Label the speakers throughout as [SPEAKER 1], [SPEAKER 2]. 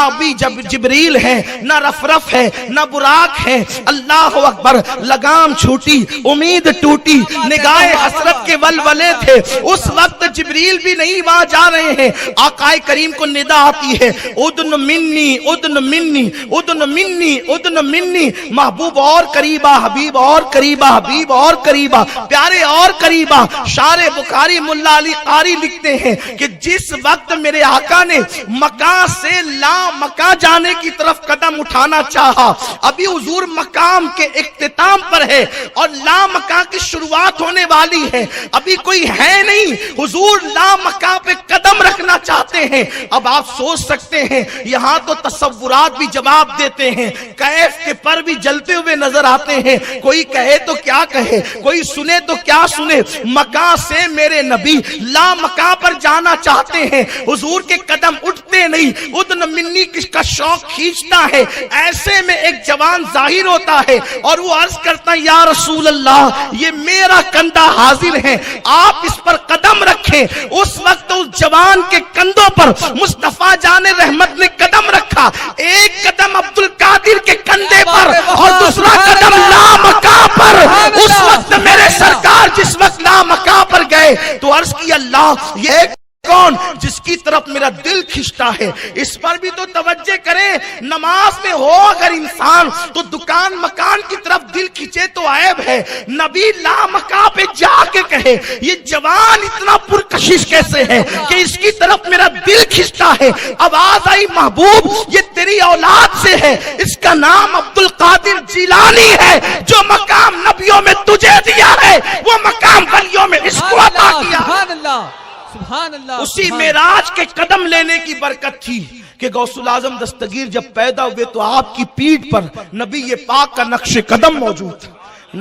[SPEAKER 1] ابھی جب جبریل ہے، نہ رفرف ہے، نہ براق ہے. اللہ اکبر. لگام چھوٹی، امید ٹوٹی، نگاہ حسرت کے ولولے تھے. اس وقت جبریل بھی نہیں وہاں جا رہے ہیں. آقا کریم کو ندا آتی ہے، ادن منی ادن منی ادن منی ادن منی. محبوب اور قریبا، حبیب اور قریبا، حبیب اور قریبا، پیارے اور قریبا. شار بخاری ملا علی قاری لکھتے ہیں کہ جس وقت میرے آقا نے مکان سے لا مکان جانے کی طرف قدم اٹھانا چاہا، ابھی حضور مقام کے اختتام پر ہے اور لا مکان کی شروعات ہونے والی ہے، ابھی کوئی ہے نہیں، حضور لا مکان پہ قدم رکھنا چاہتے ہیں. اب آپ سوچ سکتے ہیں یہاں تو تصورات بھی جواب دیتے ہیں، کیف کے پر بھی جلتے ہوئے نظر آتے ہیں. کوئی کہے تو کیا کہے، کوئی سنے تو کیا سنے. مکان سے میرے نبی لا مکان پر جانا چاہتے ہیں، حضور کے قدم اٹھتے نہیں، ادن منی کا شوق کھینچتا ہے. ایسے میں ایک جوان ظاہر ہوتا ہے اور وہ عرض کرتا ہے یا رسول اللہ یہ میرا کندھا حاضر ہے، آپ اس پر قدم رکھیں. اس وقت اس جوان کے کندھوں پر مصطفیٰ جان رحمت نے قدم رکھا. ایک قدم عبد القادر کے کندھے پر اور دوسرا قدم لامکاں پر. اس وقت میرے سرکار جس وقت لامکاں پر گئے تو عرض کی اللہ یہ کون جس کی طرف میرا دل کھنچتا ہے. اس پر بھی تو توجہ کریں. نماز میں ہو اگر انسان تو دکان مکان کی طرف دل کھنچے تو عیب ہے. نبی لا مکان پہ جا کے کہے یہ جوان اتنا پرکشش کیسے ہے کہ اس کی طرف میرا دل کھنچتا ہے. آواز آئی محبوب یہ تیری اولاد سے ہے، اس کا نام عبد القادر جیلانی ہے. جو مقام نبیوں میں تجھے دیا ہے وہ مقام ولیوں میں اس کو عطا کیا.
[SPEAKER 2] سبحان اللہ سبحان اللہ.
[SPEAKER 1] اسی معراج کے قدم لینے کی برکت تھی کہ غوث العظم دستگیر جب پیدا ہوئے تو آپ کی پیٹھ پر نبی پاک کا نقش قدم موجود تھا،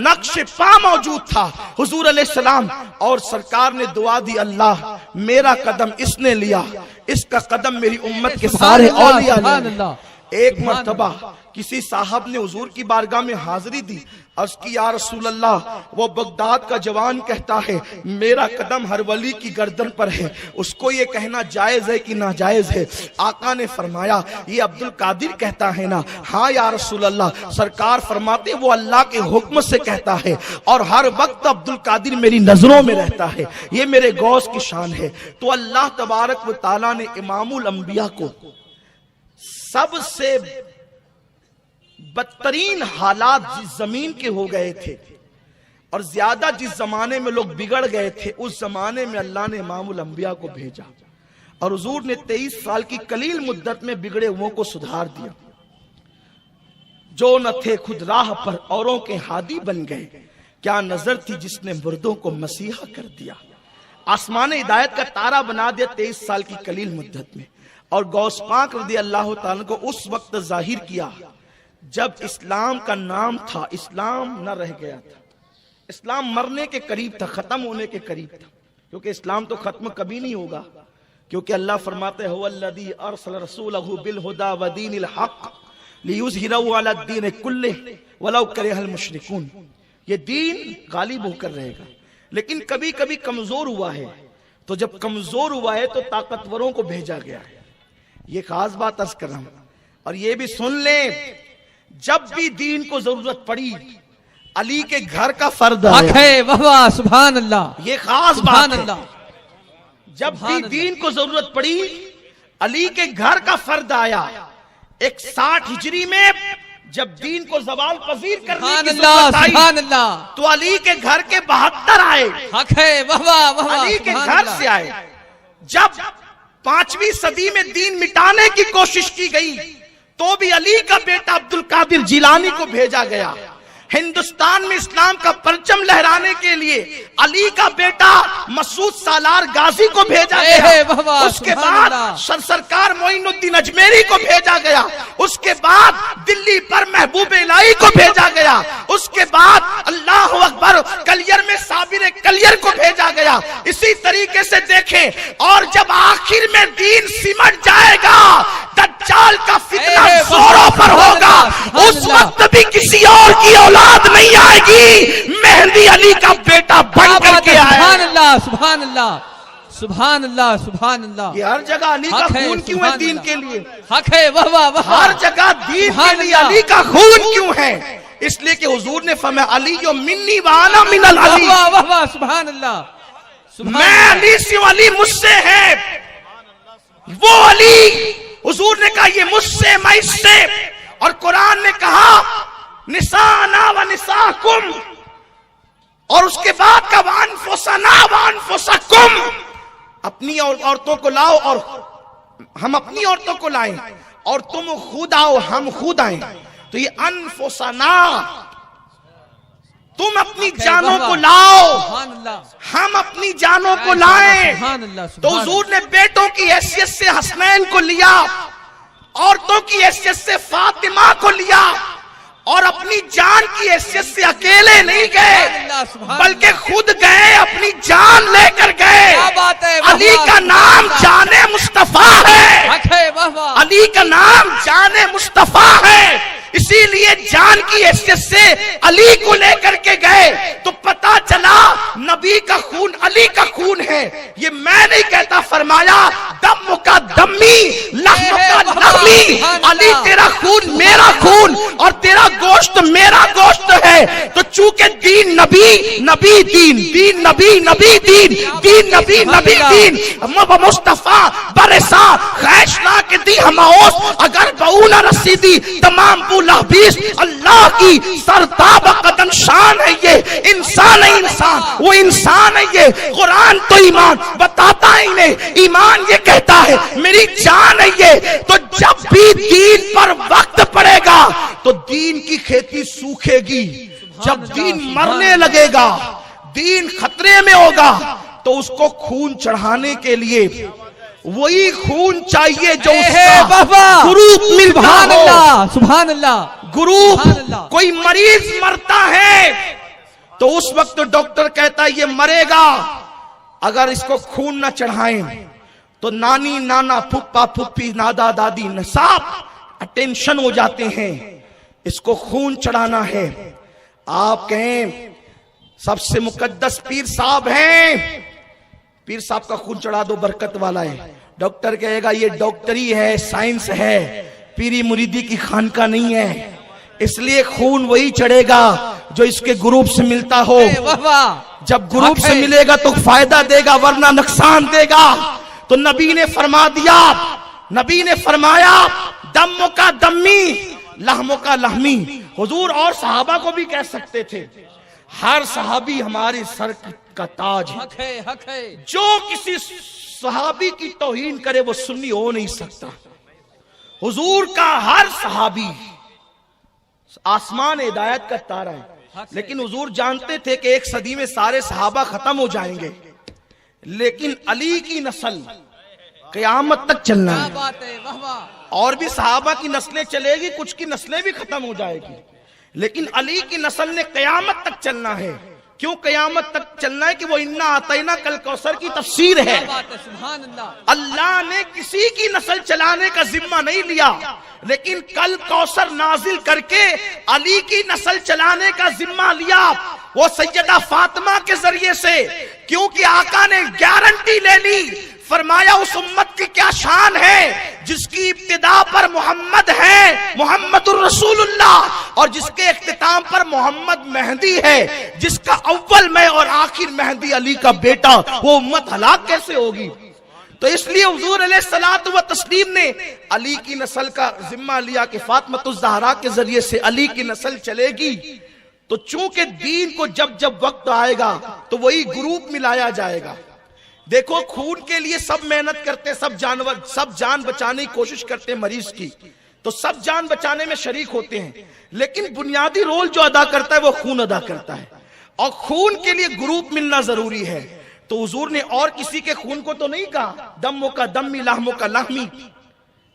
[SPEAKER 1] نقش پا موجود تھا. حضور علیہ السلام اور سرکار نے دعا دی اللہ میرا قدم اس نے لیا، اس کا قدم میری امت کے سارے اولیاء نے. ایک مرتبہ کسی صاحب نے حضور کی بارگاہ میں حاضری دی، عرض کی یا رسول اللہ وہ بغداد کا جوان کہتا ہے میرا قدم ہر ولی کی گردن پر ہے، اس کو یہ کہنا جائز ہے کہ ناجائز ہے؟ آقا نے فرمایا یہ عبد القادر کہتا ہے نا؟ ہاں یا رسول اللہ. سرکار فرماتے وہ اللہ کے حکم سے کہتا ہے اور ہر وقت عبد القادر میری نظروں میں رہتا ہے، یہ میرے غوث کی شان ہے. تو اللہ تبارک و تعالیٰ نے امام الانبیاء کو سب سے بدترین حالات جس زمین کے ہو گئے تھے اور زیادہ جس زمانے میں لوگ بگڑ گئے تھے اس زمانے میں اللہ نے امام الانبیاء کو بھیجا اور حضور نے 23 سال کی قلیل مدت میں بگڑے ہوئوں کو سدھار دیا. جو نہ تھے خود راہ پر اوروں کے ہادی بن گئے، کیا نظر تھی جس نے مردوں کو مسیحا کر دیا. آسمان ہدایت کا تارا بنا دیا 23 سال کی قلیل مدت میں. اور غوث پاک رضی اللہ تعالیٰ کو اس وقت ظاہر کیا جب اسلام کا نام تھا، اسلام نہ رہ گیا تھا، اسلام مرنے کے قریب تھا، ختم ہونے کے قریب تھا. کیونکہ اسلام تو ختم کبھی نہیں ہوگا، کیونکہ اللہ فرماتے ہیں هو الذی ارسل رسولہ بالہدی ودین الحق لیظہرہ علی الدین کلہ ولو کرہ المشرکون. یہ دین غالب ہو کر رہے گا، لیکن کبھی کبھی کمزور ہوا ہے. تو جب کمزور ہوا ہے تو طاقتوروں کو بھیجا گیا ہے. یہ خاص بات عرض کر رہا ہوں. اور یہ بھی سن لیں جب بھی دین کو ضرورت پڑی علی کے گھر کا فرد
[SPEAKER 2] ہے. واہ سبحان اللہ.
[SPEAKER 1] یہ خاص بات ہے. جب بھی دین کو ضرورت پڑی علی کے گھر کا فرد آیا. 61 ہجری میں جب دین کو زوال پذیر کرنے کی ضرورت آئی تو علی کے گھر کے 72 آئے. علی کے گھر سے آئے. جب 5ویں صدی میں دین مٹانے کی کوشش کی گئی تو بھی علی کا بیٹا عبد القادر جیلانی کو بھیجا گیا. ہندوستان میں اسلام کا پرچم لہرانے کے لیے علی کا بیٹا مسعود سالار غازی کو بھیجا گیا. اس کے بعد سرکار معین الدین اجمیری کو بھیجا گیا. اس کے بعد دلی پر محبوب الہی کو بھیجا گیا. اس کے بعد اللہ اکبر کلیر میں صابر کلیر کو بھیجا گیا. اسی طریقے سے دیکھیں اور جب آخر میں دین سمٹ جائے گا دجال کا فتنہ زوروں پر ہوگا اس وقت بھی کسی اور کی اولاد نہیں آئے گی، مہدی علی کا بیٹا بن کر کے آئے.
[SPEAKER 2] سبحان اللہ سبحان اللہ سبحان اللہ سبحان اللہ.
[SPEAKER 1] یہ ہر جگہ علی کا
[SPEAKER 2] حق ہے،
[SPEAKER 1] خون کیوں ہے
[SPEAKER 2] سبحان
[SPEAKER 1] دین
[SPEAKER 2] اللہ.
[SPEAKER 1] کے لیے؟
[SPEAKER 2] حق ہے. واہ واہ واہ.
[SPEAKER 1] ہر جگہ دین کے
[SPEAKER 2] سبحان
[SPEAKER 1] لیے
[SPEAKER 2] اللہ.
[SPEAKER 1] علی کا خون کیوں ہے؟ اس لیے کہ حضور نے فرمایا علی جو منی وانا من العلی،
[SPEAKER 2] واہ واہ واہ. سبحان اللہ. سبحان
[SPEAKER 1] میں
[SPEAKER 2] اللہ.
[SPEAKER 1] علی سے ہوں، علی مجھ سے ہے. وہ علی، حضور نے کہا یہ مجھ سے، میں اس سے. اور قرآن نے کہا نسانا و نساکم، اور اس کے بعد کا وانفسنا وانفسکم، اپنی عورتوں کو لاؤ اور ہم اپنی عورتوں کو لائیں، اور تم خود آؤ ہم خود آئیں. تو یہ انفسنا، تم اپنی جانوں کو لاؤ
[SPEAKER 2] سبحان اللہ.
[SPEAKER 1] ہم اپنی جانوں کو لائیں.
[SPEAKER 2] سبحان اللہ.
[SPEAKER 1] تو حضور نے بیٹوں کی حیثیت سے حسنین کو لیا، عورتوں کی حیثیت سے فاطمہ کو لیا، اور اپنی جان کی حیثیت سے اکیلے نہیں گئے بلکہ خود گئے، اپنی جان لے کر گئے.
[SPEAKER 2] کیا بات ہے.
[SPEAKER 1] علی کا نام جان مصطفیٰ ہے،
[SPEAKER 2] حق ہے. واہ واہ.
[SPEAKER 1] علی کا نام جان مصطفیٰ ہے. اسی لیے جان کی حیثیت سے علی کو لے کر کے گئے تو پتا چلا نبی کا خون علی کا خون ہے. یہ میں نہیں کہتا، فرمایا دم کا دمی لحم کا لحمی، علی تیرا خون میرا خون اور تیرا گوشت میرا گوشت ہے. تو چونکہ دین نبی نبی دین، دین نبی نبی دین، دین نبی نبی دین، مصطفیٰ برسا خیش لا کے دی ہماؤس اگر بہونا رسیدی تمام بولا بیس. اللہ کی سرتاب قدم شان ہے، یہ انسان ہے، انسان وہ انسان ہے. یہ قرآن تو ایمان بتاتا ہی نہیں، ایمان یہ کہتا ہے میری جان ہے یہ. تو جب بھی دین پر وقت پڑے گا تو دین کی کھیتی سوکھے گی. جب دین مرنے لگے گا، دین خطرے میں ہوگا، تو اس کو خون چڑھانے کے لیے وہی خون چاہیے جو اس کا گروپ ملتا
[SPEAKER 2] سبحان
[SPEAKER 1] ہو.
[SPEAKER 2] اللہ سبحان اللہ.
[SPEAKER 1] گروپ،
[SPEAKER 2] سبحان اللہ.
[SPEAKER 1] کوئی مریض مرتا ہے تو اس وقت ڈاکٹر کہتا ہے یہ مرے گا اگر اس کو خون نہ چڑھائیں. تو نانی نانا پھپھا پھپھی دادا دادی نصاب اٹینشن ہو جاتے ہیں، اس کو خون چڑھانا ہے. آپ کہیں سب سے مقدس پیر صاحب ہیں، پیر صاحب کا خون چڑھا دو برکت والا ہے. ڈاکٹر کہے گا یہ ڈاکٹری ہے، سائنس ہے، پیری مریدی کی خانقاہ نہیں ہے. اس لیے خون وہی چڑھے گا جو اس کے گروپ سے ملتا ہو.
[SPEAKER 2] واہ واہ.
[SPEAKER 1] جب گروپ سے ملے گا تو فائدہ دے گا ورنہ نقصان دے گا. تو نبی نے فرما دیا، نبی نے فرمایا دم کا دمی لحموں کا لحمی. حضور اور صحابہ کو بھی کہہ سکتے تھے ہر صحابی ہمارے سر کا تاج ہے.
[SPEAKER 2] حق ہے. حق ہے.
[SPEAKER 1] جو کسی صحابی کی توہین کرے وہ سنی ہو نہیں سکتا. حضور کا ہر صحابی آسمان ہدایت کا تارا ہے. لیکن حضور جانتے تھے کہ ایک صدی میں سارے صحابہ ختم ہو جائیں گے، لیکن علی کی نسل قیامت تک چلنا
[SPEAKER 2] کیا
[SPEAKER 1] ہے.
[SPEAKER 2] بات ہے. واہ واہ.
[SPEAKER 1] اور بھی صحابہ کی نسلیں چلے گی، کچھ کی نسلیں بھی ختم ہو جائے گی، لیکن علی کی نسل نے قیامت تک چلنا ہے. کیوں قیامت تک چلنا ہے؟ کہ وہ انا آتینا کل کوثر کی تفسیر ہے.
[SPEAKER 2] کیا بات ہے. سبحان اللہ.
[SPEAKER 1] اللہ نے کسی کی نسل چلانے کا ذمہ نہیں لیا، لیکن کل کوثر نازل کر کے علی کی نسل چلانے کا ذمہ لیا، وہ سیدہ فاطمہ کے ذریعے سے. کیونکہ آقا نے گارنٹی لے لی، فرمایا اس امت کی کیا شان ہے جس کی ابتدا پر محمد ہے، محمد الرسول اللہ، اور جس کے اختتام پر محمد مہدی ہے، جس کا اول میں اور آخر مہدی علی کا بیٹا. وہ امت ہلاک کیسے ہوگی؟ تو اس لیے حضور علیہ الصلوۃ والتسلیم نے علی کی نسل کا ذمہ لیا کہ فاطمۃ الزہرا کے ذریعے سے علی کی نسل چلے گی. تو چونکہ دین کو جب جب وقت آئے گا تو وہی گروپ ملایا جائے گا. دیکھو خون کے لیے سب محنت کرتے، سب جان بچانے کی کوشش کرتے ہیں مریض کی، تو سب جان بچانے میں شریک ہوتے ہیں، لیکن بنیادی رول جو ادا کرتا ہے وہ خون ادا کرتا ہے، اور خون کے لیے گروپ ملنا ضروری ہے. تو حضور نے اور کسی کے خون کو تو نہیں کہا دموں کا دمی لحموں کا لحمی،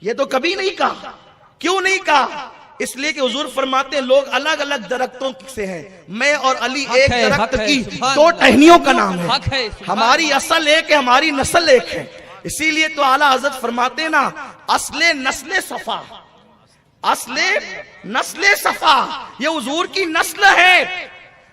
[SPEAKER 1] یہ تو کبھی نہیں کہا. کیوں نہیں کہا؟ اس لیے کہ حضور فرماتے ہیں لوگ الگ الگ درختوں سے ہیں، میں اور علی ایک درخت کی دو ٹہنیوں کا نام ہے. ہماری اصل ایک ہے، ہماری نسل ایک ہے. اسی لیے تو اعلیٰ حضرت فرماتے ہیں نا اصل نسل صفا، اصل نسل صفا، یہ حضور کی نسل ہے.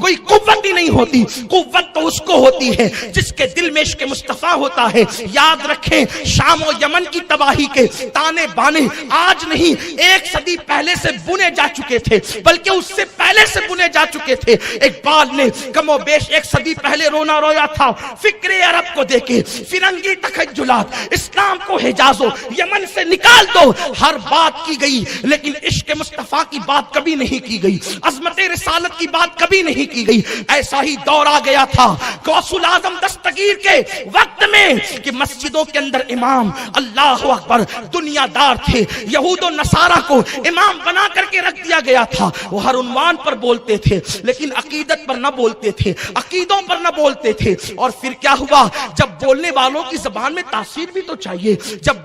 [SPEAKER 1] کوئی قوت ہی نہیں ہوتی. قوت تو اس کو ہوتی ہے جس کے دل میں عشق مصطفیٰ ہوتا ہے. یاد رکھیں شام و یمن کی تباہی کے تانے بانے آج نہیں 1 صدی پہلے سے بنے جا چکے تھے، بلکہ اس سے پہلے سے بنے جا چکے تھے. اقبال نے کم و بیش 1 صدی پہلے رونا رویا تھا فکر عرب کو دیکھے، فرنگی تخیلات، اسلام کو حجاز و یمن سے نکال دو. ہر بات کی گئی لیکن عشق مصطفیٰ کی بات کبھی نہیں کی گئی، عظمت رسالت کی بات کبھی نہیں کی گئی. ایسا ہی دور آ گیا تھا غوث الاعظم دستگیر کے وقت میں کہ مسجدوں کے اندر امام اللہ اکبر دنیا دار تھے. یہود و نصارہ کو امام بنا کر کے رکھ دیا گیا تھا. وہ ہر عنوان پر بولتے تھے لیکن عقیدت پر نہ بولتے تھے، عقیدوں پر نہ بولتے تھے. اور پھر کیا ہوا؟ جب بولنے والوں کی زبان میں تاثیر بھی تو چاہیے، جب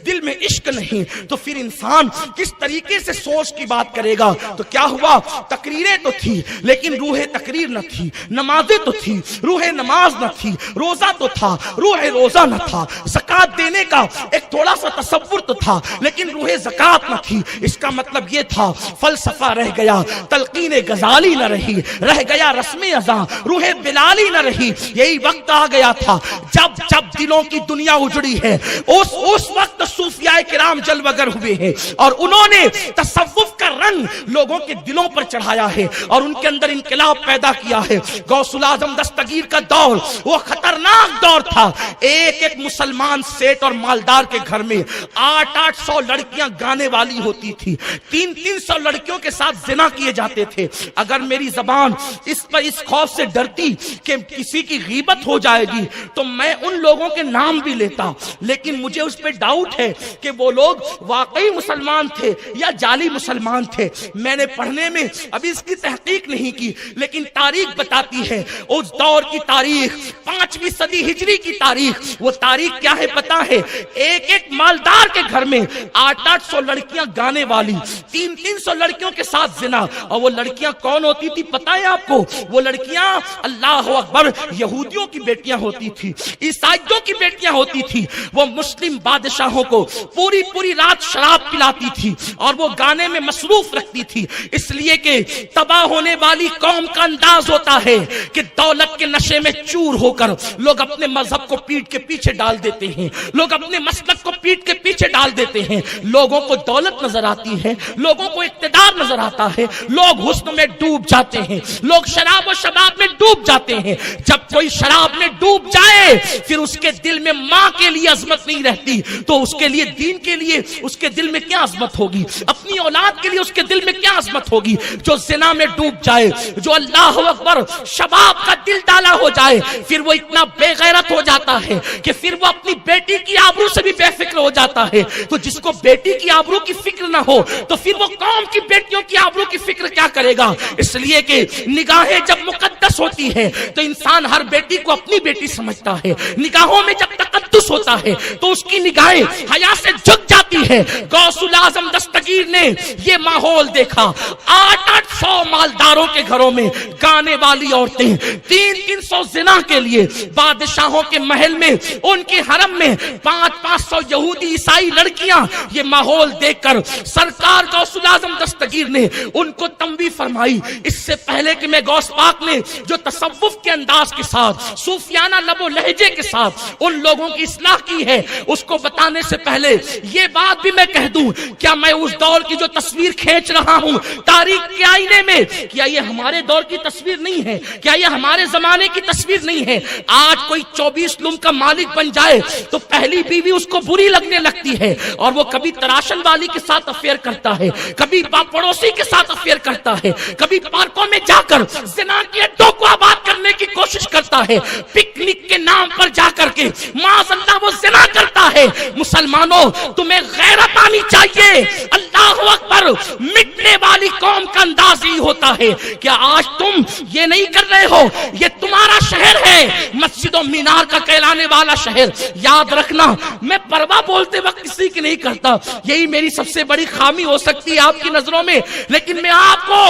[SPEAKER 1] دل میں عشق نہیں تو پھر انسان کس طریقے سے سوچ کی بات کرے گا؟ تو کیا ہوا؟ تقریریں تو تھی لیکن روح تقریر نہ تھی، نمازیں تو تھی روح نماز نہ تھی، روزہ تو تھا روح روزہ نہ تھا، زکات دینے کا ایک تھوڑا سا تصور تو تھا لیکن روح زکات نہ تھی. اس کا مطلب یہ تھا فلسفہ رہ گیا، تلقین غزالی نہ رہی، رہ گیا رسم اذاں، روح بلالی نہ رہی. یہی وقت آ گیا تھا جب دلوں کی دنیا اجڑی ہے. اس وقت صوفیاء کرام جلوگر ہوئے ہیں اور انہوں نے تصوف کا رنگ لوگوں کے دلوں پر چڑھایا ہے اور ان کے اندر انقلاب پیدا کیا ہے. غوث الاعظم دستگیر کا دور وہ خطرناک دور تھا. ایک مسلمان سیٹ اور مالدار کے گھر میں 800 لڑکیاں گانے والی ہوتی تھی، 300 لڑکیوں کے ساتھ زنا کیے جاتے تھے. اگر میری زبان اس خوف سے ڈرتی کہ کسی کی غیبت ہو جائے گی تو میں ان لوگوں کے نام بھی لیتا، لیکن مجھے اس پہ ڈاؤٹ ہے کہ وہ لوگ واقعی مسلمان تھے یا جعلی مسلمان تھے. میں نے پڑھنے میں ابھی اس کی تحقیق نہیں کی لیکن تاریخ بتاتی ہے اس دور کی تاریخ 5ویں صدی ہجری کی تاریخ. وہ تاریخ کیا ہے پتا ہے؟ ایک مالدار کے گھر میں 800 لڑکیاں گانے والی، 300 لڑکیوں کے ساتھ زنا. اور وہ لڑکیاں کون ہوتی تھی پتا ہے آپ کو؟ وہ لڑکیاں اللہ اکبر یہودیوں کی بیٹیاں ہوتی تھی، عیسائیوں کی بیٹیاں ہوتی تھی. وہ مسلم بادشاہوں کو پوری رات شراب پلاتی تھی اور وہ گانے میں مصروف رکھتی تھی. اس لیے کہ تباہ ہونے والی قوم کا انداز ہوتا ہے کہ دولت کے نشے میں چور ہو کر لوگ اپنے مذہب کو پیٹ کے پیچھے ڈال دیتے ہیں، لوگ اپنے مسلک کو پیٹ کے پیچھے ڈال دیتے ہیں. لوگوں کو دولت نظر آتی ہے، لوگوں کو اقتدار نظر آتا ہے، لوگ حسن میں ڈوب جاتے ہیں، لوگ شراب و شباب میں ڈوب جاتے ہیں. جب کوئی شراب میں ڈوب جائے پھر اس کے دل میں ماں کے لیے عظمت نہیں رہتی تو اس کے لیے دین کے لیے اس کے دل میں کیا عظمت ہوگی؟ اپنی اولاد کے لیے اس کے دل میں کیا عظمت ہوگی؟ جو زنا میں ڈوب جائے، جو اللہ اکبر شباب کا دل ڈالا ہو جائے، پھر وہ اتنا بے غیرت ہو جاتا ہے کہ پھر وہ اپنی بیٹی کی آبرو سے بھی بے فکر ہو جاتا ہے. تو جس کو بیٹی کی آبرو کی فکر نہ ہو تو پھر وہ قوم کی بیٹیوں کی آبرو کی فکر کیا کرے گا؟ اس لیے کہ نگاہیں جب مقدس ہوتی ہے تو انسان ہر بیٹی کو اپنی بیٹی سمجھتا ہے. نگاہوں میں جب تقدس ہوتا ہے تو اس کی نگاہیں حیا سے جھک جاتی ہے. غوث الاعظم دستگیر نے یہ ماحول دیکھا، 800 مالداروں کے گھروں میں گانے والی عورتیں، 300 زنا کے لیے بادشاہوں کے محل میں، ان کے حرم میں 500 یہودی عیسائی لڑکیاں. یہ ماحول دیکھ کر سرکار غوث الاعظم دستگیر نے ان کو تنبیہ فرمائی. اس سے پہلے کہ میں غوث پاک نے جو تصوف کے انداز کے ساتھ، صوفیانہ لب و لہجے کے ساتھ ان لوگوں کی اصلاح کی ہے، اس کو بتانے سے پہلے یہ بات بھی میں کہہ دوں، کیا میں اس دور کی جو تصویر کھینچ رہا ہوں تاریخ کے آئینے میں، کیا یہ ہمارے دور کی تصویر نہیں ہے؟ کیا یہ ہمارے زمانے کی تصویر نہیں ہے؟ آج کوئی 24 لوم کا مالک بن جائے تو پہلی بیوی اس کو بری لگنے لگتی ہے اور وہ کبھی تراشن والی کے ساتھ افیئر کرتا ہے، کبھی پڑوسی کے ساتھ افیئر کرتا ہے، کبھی پارکوں میں جا کر زنا کے اڈوں کو آباد کرنے کی کوشش کرتا ہے، پکنک کے نام پر جا کر کے معاذ اللہ وہ زنا کرتا ہے. مسلمانوں تمہیں غیرت آنی چاہیے. اللہ اکبر، مٹنے والی قوم کا انداز ہی ہوتا ہے. کیا آج تم یہ نہیں کر رہے ہو؟ یہ تمہارا شہر ہے، مسجد و مینار کا کہلانے والا شہر. یاد رکھنا میں پرواہ بولتے وقت کسی کی نہیں کرتا، یہی میری سب سے بڑی خامی ہو سکتی ہے آپ کی نظروں میں، لیکن میں آپ کو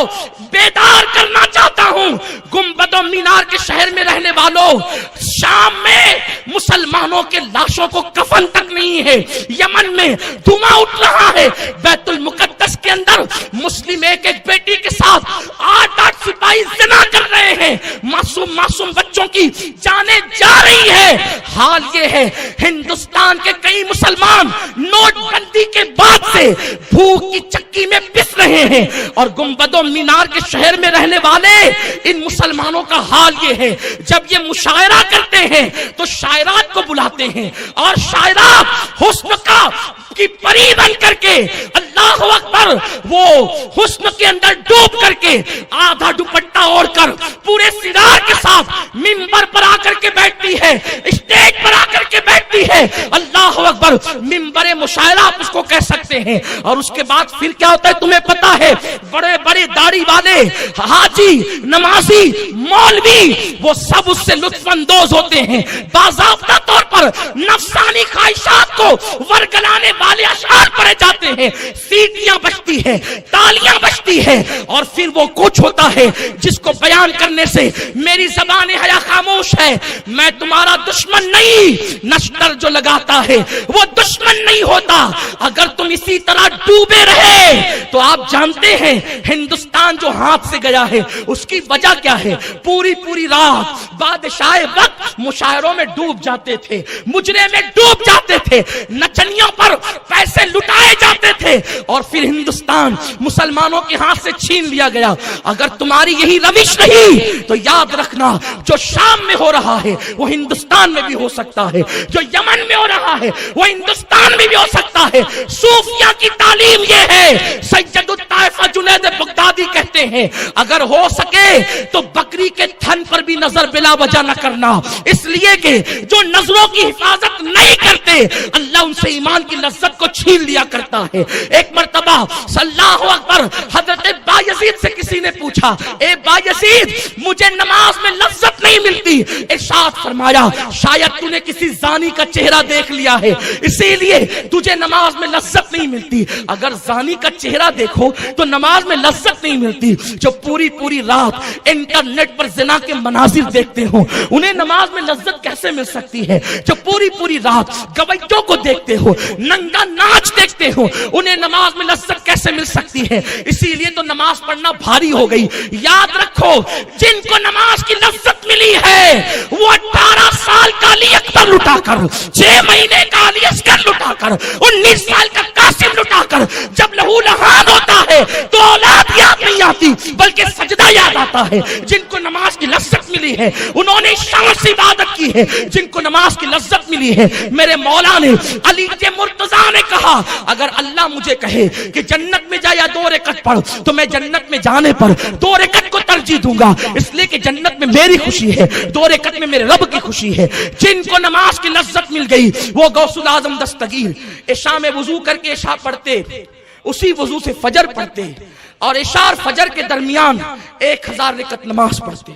[SPEAKER 1] بیدار کرنا چاہتا ہوں. گنبد و مینار کے شہر میں رہنے والوں، شام میں مسلمانوں کے لاشوں کو کفن تک نہیں ہے، یمن میں دھواں اٹھ رہا ہے، بیت المقدس کے اندر مسلم ایک بیٹی کے ساتھ 8 سپاہی زنا کر رہے ہیں، معصوم بچوں کی جانیں جا رہی ہے۔ حال یہ ہے ہندوستان کے کئی مسلمان نوٹ بندی کے بعد سے بھوک کی چکی میں پس رہے ہیں، اور گنبد و مینار کے شہر میں رہنے والے ان مسلمانوں کا حال یہ ہے، جب یہ مشاعرہ کرتے ہیں تو شاعرات کو بلاتے ہیں، اور شاعرات حسن کی پری بن کر کے اللہ اکبر وہ حسن کے اندر ڈوب کر کے آدھا دوپٹہ اوڑھ کر پورے سرار کے ساتھ منبر پر آ کر کے بیٹھتی ہے، اسٹیج پر آ کر کے بیٹھتی ہے۔ اللہ اکبر، منبر مشاعرہ آپ اس کو کہہ سکتے ہیں۔ اور اس کے بعد پھر کیا ہوتا ہے تمہیں پتا ہے، بڑے بڑے داڑھی والے حاجی، نمازی، مولوی، وہ سب اس سے لطف اندوز ہوتے ہیں، باضابطہ طور پر نفسانی خواہشات کو ورگلانے والے اشعار پڑھے جاتے ہیں، سیٹیاں بجتی ہیں، تالیاں بجتی ہیں، اور پھر وہ کچھ ہوتا ہے جس کو بیان کرنے سے میری زبان حیا خاموش ہے۔ میں تمہارا دشمن نہیں، نشتر جو لگاتا ہے وہ دشمن نہیں ہوتا۔ اگر تم اسی طرح ڈوبے رہے تو آپ جانتے ہیں ہندوستان جو ہاتھ سے گیا ہے اس کی وجہ کیا ہے۔ پوری رات بادشاہ وقت مشاعروں میں ڈوب جاتے تھے، مجرے میں ڈوب جاتے تھے، نچنیوں پر پیسے لٹائے جاتے تھے، اور پھر ہندوستان مسلمانوں کے ہاتھ سے چھین لیا گیا۔ اگر تمہاری یہی روش رہی تو یاد رکھنا جو شام میں ہو رہا ہے وہ ہندوستان میں بھی ہو سکتا ہے، جو یمن میں ہو رہا ہے وہ ہندوستان میں بھی ہو سکتا ہے۔ صوفیہ کی تعلیم یہ ہے، سید الطائفہ جنید بغدادی کہتے ہیں اگر ہو سکے تو بکری کے تھن پر بھی نظر بلا وجہ نہ کرنا، اس لیے کہ جو نظروں کی حفاظت نہیں کرتے اللہ ان سے ایمان کی لذت کو چھین لیا کرتا ہے۔ ایک مرتبہ اللہ اکبر حضرت بایزید سے کسی نے پوچھا، اے بایزید مجھے نماز میں لذت نہیں ملتی، ارشاد فرمایا شاید تو نے کسی زانی کا چہرہ دیکھ لیا ہے اسی لیے تجھے نماز میں لذت نہیں ملتی۔ اگر زانی کا چہرہ دیکھو تو نماز میں لذت نہیں ملتی، جو پوری رات انٹرنیٹ پر زنا کے مناظر دیکھتے ہو انہیں نماز میں لذت کیسے مل سکتی ہے؟ جو پوری رات گویوں کو دیکھتے ہو، ننگا ناچ دیکھتے ہو، انہیں نماز میں لذت کیسے مل سکتی ہے؟ اسی لیے تو نماز پڑھنا بھاری ہو گئی۔ یاد رکھو جن کو نماز کی لذت ملی ہے وہ 18 سال کا علی اکبر لٹا کر، 6 مہینے کا علی اصغر لٹا کر، 19 سال کا قاسم لٹا کر جب لہو لہان ہوتا ہے تو اولاد یاد نہیں آتی بلکہ سجدہ یاد آتا ہے۔ جن کو نماز کی لذت ملی ہے انہوں نے شان سے عبادت کی ہے، جن کو نماز کی لذت ملی ہے۔ میرے مولا نے علی مرتضیٰ نے کہا اگر اللہ مجھے کہے کہ جنت میں جا یا 2 رکعت پڑھ تو میں جنت میں جانے پر 2 رکعت کو ترجیح دوں گا، اس لیے کہ جنت میں میری خوشی ہے، 2 رکعت میں میرے رب کی خوشی ہے۔ جن کو نماز کی لذت مل گئی وہ غوث الاعظم دستگیر عشاء میں وضو کر کے عشاء پڑھتے، اسی وضو سے فجر پڑھتے، اور عشاء اور فجر کے درمیان 1000 رکعت نماز پڑھتے۔